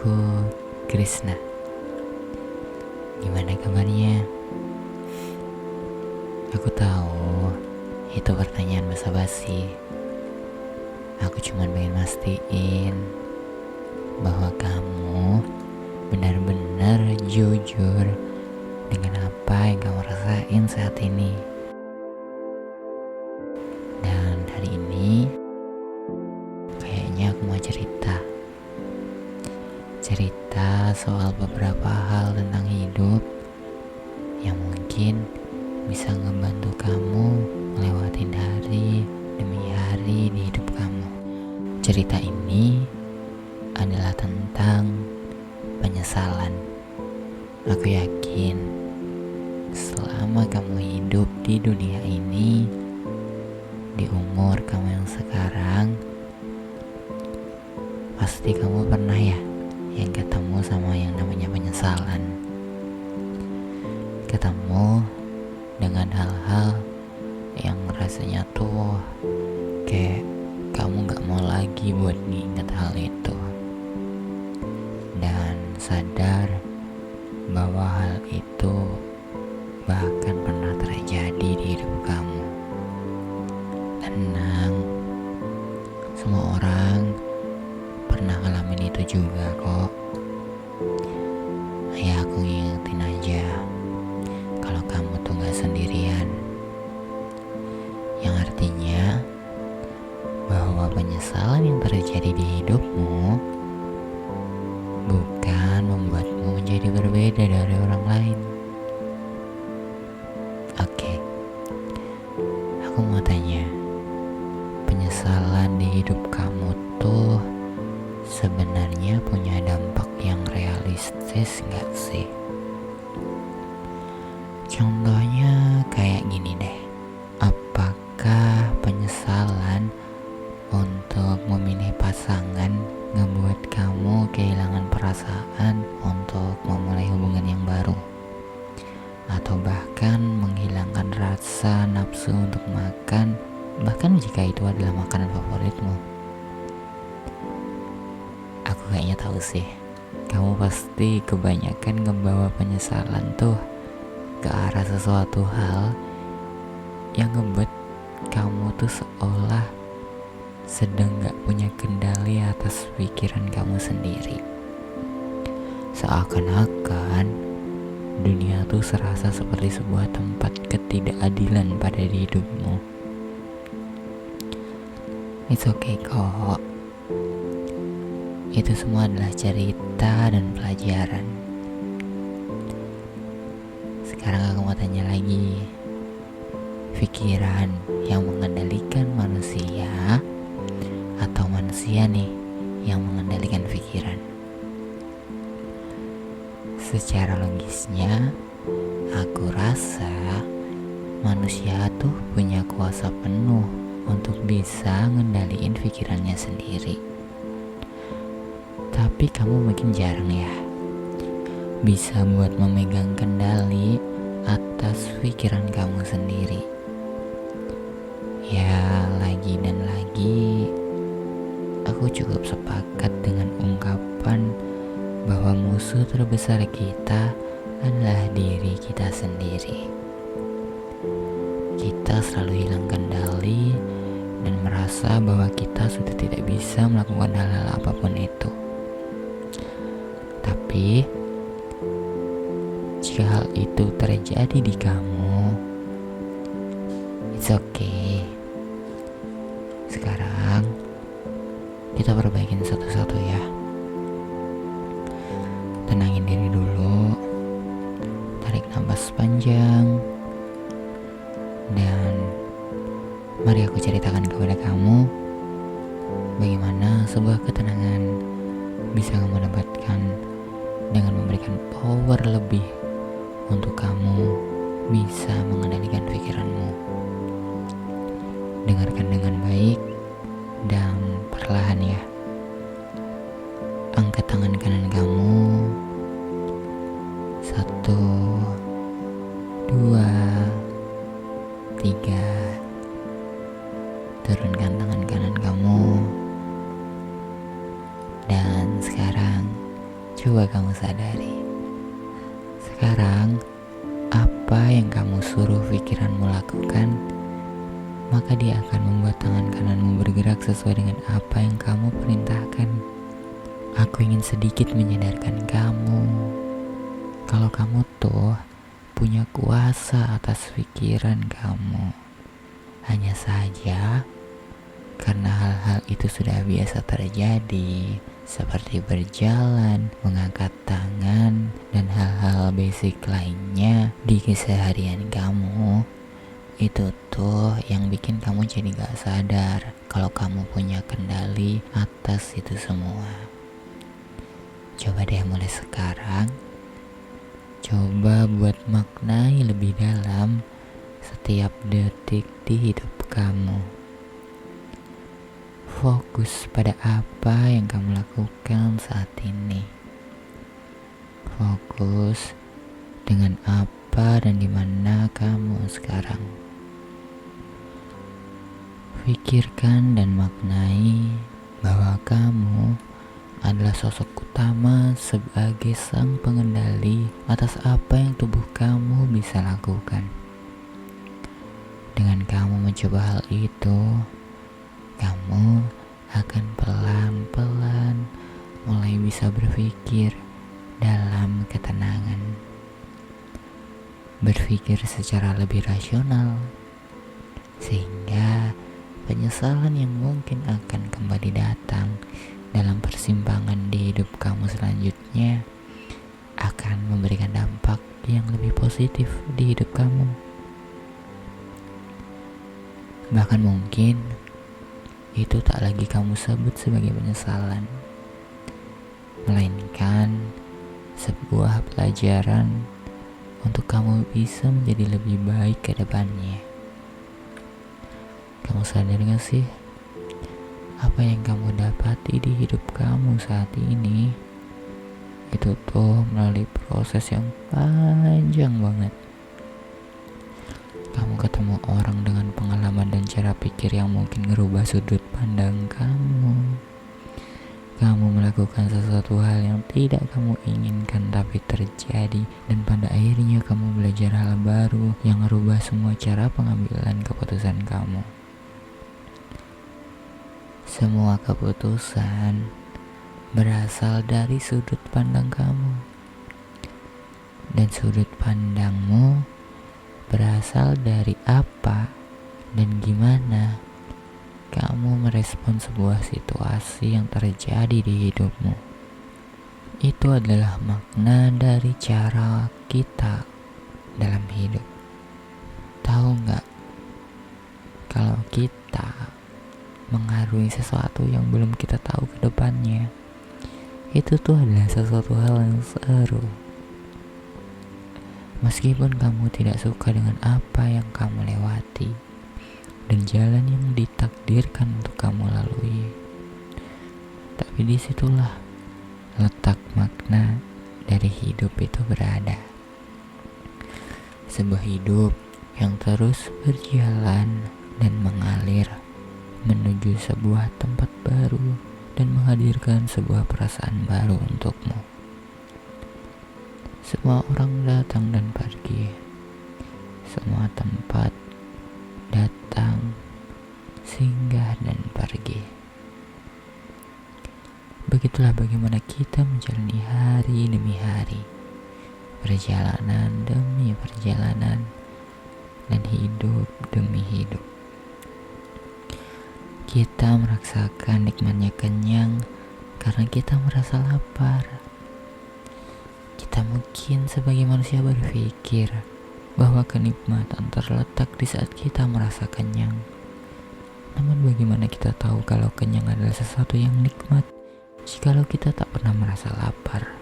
Aku Krisna. Gimana kabarnya? Aku tahu itu pertanyaan basa-basi. Aku cuma pengen mastiin bahwa kamu benar-benar jujur dengan apa yang kamu rasain saat ini. Dan hari ini kayaknya aku mau cerita soal beberapa hal tentang hidup yang mungkin bisa ngebantu kamu ngelewatin hari demi hari di hidup kamu. Cerita ini adalah tentang penyesalan. Aku yakin selama kamu hidup di dunia ini, di umur kamu yang sekarang, pasti kamu pernah ya yang ketemu sama yang namanya penyesalan. Ketemu dengan hal-hal yang rasanya tuh kayak kamu gak mau lagi buat nginget hal itu, dan sadar bahwa hal itu bahkan pernah terjadi di hidup kamu. Tenang, semua orang pernah ngalamin itu juga kok. Ya aku ngingetin aja kalau kamu tuh gak sendirian, yang artinya bahwa penyesalan yang terjadi di hidupmu bukan membuatmu menjadi berbeda dari orang lain. Oke, aku mau tanya, penyesalan di hidup kamu tuh sebenarnya punya dampak yang realistis gak sih? Contohnya kayak gini deh. Apakah penyesalan untuk memilih pasangan ngebuat kamu kehilangan perasaan untuk memulai hubungan yang baru? Atau bahkan menghilangkan rasa nafsu untuk makan, bahkan jika itu adalah makanan favoritmu? Aku kayaknya tahu sih, kamu pasti kebanyakan ngebawa penyesalan tuh ke arah sesuatu hal yang ngebuat kamu tuh seolah sedang gak punya kendali atas pikiran kamu sendiri. Seakan-akan dunia tuh serasa seperti sebuah tempat ketidakadilan pada hidupmu. It's okay kok. Itu semua adalah cerita dan pelajaran. Sekarang aku mau tanya lagi. Pikiran yang mengendalikan manusia atau manusia nih yang mengendalikan pikiran? Secara logisnya, aku rasa manusia tuh punya kuasa penuh untuk bisa ngendaliin pikirannya sendiri. Tapi kamu mungkin jarang ya bisa buat memegang kendali atas pikiran kamu sendiri. Ya, lagi dan lagi aku cukup sepakat dengan ungkapan bahwa musuh terbesar kita adalah diri kita sendiri. Kita selalu hilang kendali dan merasa bahwa kita sudah tidak bisa melakukan hal-hal apapun itu. Tapi jika hal itu terjadi di kamu, it's okay. Sekarang kita perbaikin satu-satu ya. Tenangin diri dulu, tarik nafas panjang, dan mari aku ceritakan kepada kamu bagaimana sebuah ketenangan bisa kamu dapatkan dengan memberikan power lebih untuk kamu bisa mengendalikan pikiranmu. Dengarkan dengan baik dan perlahan ya. Angkat tangan kanan kamu. 1, 2, 3. Turunkan tangan kanan kamu. Dan sekarang Coba kamu sadari. Sekarang, apa yang kamu suruh pikiranmu lakukan, maka dia akan membuat tangan kananmu bergerak sesuai dengan apa yang kamu perintahkan. Aku ingin sedikit menyadarkan kamu kalau kamu tuh punya kuasa atas pikiran kamu. Hanya saja karena hal-hal itu sudah biasa terjadi, seperti berjalan, mengangkat tangan, dan hal-hal basic lainnya di keseharian kamu, itu tuh yang bikin kamu jadi gak sadar kalau kamu punya kendali atas itu semua. Coba deh mulai sekarang, coba buat maknai lebih dalam setiap detik di hidup kamu. Fokus pada apa yang kamu lakukan saat ini. Fokus dengan apa dan di mana kamu sekarang. Pikirkan dan maknai bahwa kamu adalah sosok utama sebagai sang pengendali atas apa yang tubuh kamu bisa lakukan. Dengan kamu mencoba hal itu, kamu akan pelan-pelan mulai bisa berpikir dalam ketenangan. Berpikir secara lebih rasional, sehingga penyesalan yang mungkin akan kembali datang dalam persimpangan di hidup kamu selanjutnya akan memberikan dampak yang lebih positif di hidup kamu. Bahkan mungkin itu tak lagi kamu sebut sebagai penyesalan, melainkan sebuah pelajaran untuk kamu bisa menjadi lebih baik ke depannya. Kamu sadar gak sih? Apa yang kamu dapati di hidup kamu saat ini itu tuh melalui proses yang panjang banget. Kamu ketemu orang dengan pengalaman dan cara pikir yang mungkin ngerubah sudut pandang kamu. Kamu melakukan sesuatu hal yang tidak kamu inginkan tapi terjadi, dan pada akhirnya kamu belajar hal baru yang ngerubah semua cara pengambilan keputusan kamu. Semua keputusan berasal dari sudut pandang kamu, dan sudut pandangmu berasal dari apa dan gimana kamu merespon sebuah situasi yang terjadi di hidupmu. Itu adalah makna dari cara kita dalam hidup. Tahu nggak, kalau kita mengarungi sesuatu yang belum kita tahu ke depannya, itu tuh adalah sesuatu hal yang seru. Meskipun kamu tidak suka dengan apa yang kamu lewati dan jalan yang ditakdirkan untuk kamu lalui, tapi disitulah letak makna dari hidup itu berada. Sebuah hidup yang terus berjalan dan mengalir menuju sebuah tempat baru dan menghadirkan sebuah perasaan baru untukmu. Semua orang datang dan pergi, semua tempat datang, singgah dan pergi. Begitulah bagaimana kita menjalani hari demi hari, perjalanan demi perjalanan, dan hidup demi hidup. Kita merasakan nikmatnya kenyang karena kita merasa lapar. Kita mungkin sebagai manusia berpikir bahwa kenikmatan terletak di saat kita merasa kenyang. Namun bagaimana kita tahu kalau kenyang adalah sesuatu yang nikmat jikalau kita tak pernah merasa lapar?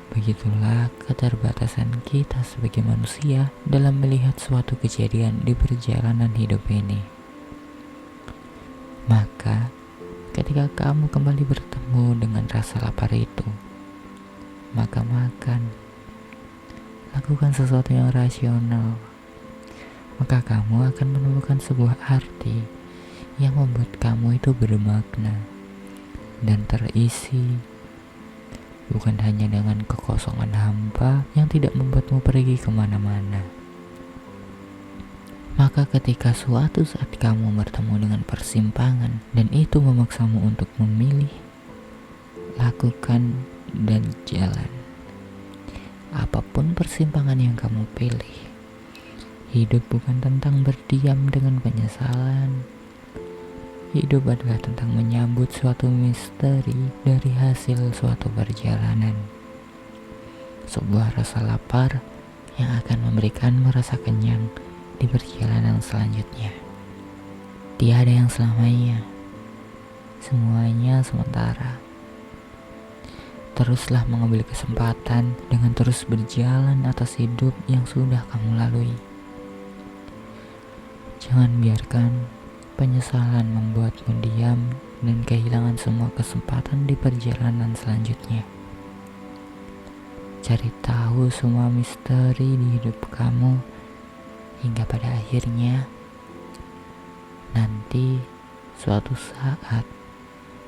Begitulah keterbatasan kita sebagai manusia dalam melihat suatu kejadian di perjalanan hidup ini. Maka, ketika kamu kembali bertemu dengan rasa lapar itu, maka makan. Lakukan sesuatu yang rasional. Maka kamu akan menemukan sebuah arti yang membuat kamu itu bermakna dan terisi bukan hanya dengan kekosongan hampa yang tidak membuatmu pergi kemana-mana. Maka ketika suatu saat kamu bertemu dengan persimpangan dan itu memaksamu untuk memilih, lakukan dan jalan. Apapun persimpangan yang kamu pilih, hidup bukan tentang berdiam dengan penyesalan. Hidup adalah tentang menyambut suatu misteri dari hasil suatu perjalanan. Sebuah rasa lapar yang akan memberikanmu rasa kenyang di perjalanan selanjutnya. Tiada yang selamanya, semuanya sementara. Teruslah mengambil kesempatan dengan terus berjalan atas hidup yang sudah kamu lalui. Jangan biarkan penyesalan membuatmu diam dan kehilangan semua kesempatan di perjalanan selanjutnya. Cari tahu semua misteri di hidup kamu, hingga pada akhirnya nanti suatu saat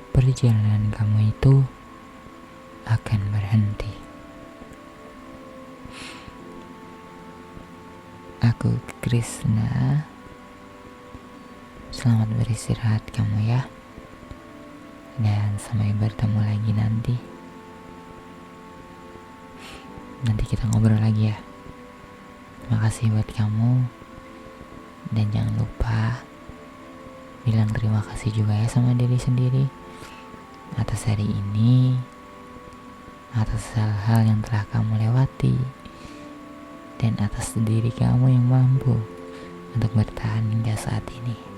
perjalanan kamu itu akan berhenti. Aku Krishna. Selamat beristirahat kamu ya. Dan sampai bertemu lagi nanti. Nanti kita ngobrol lagi ya. Makasih buat kamu. Dan jangan lupa bilang terima kasih juga ya sama diri sendiri atas hari ini, atas hal-hal yang telah kamu lewati, dan atas diri kamu yang mampu untuk bertahan hingga saat ini.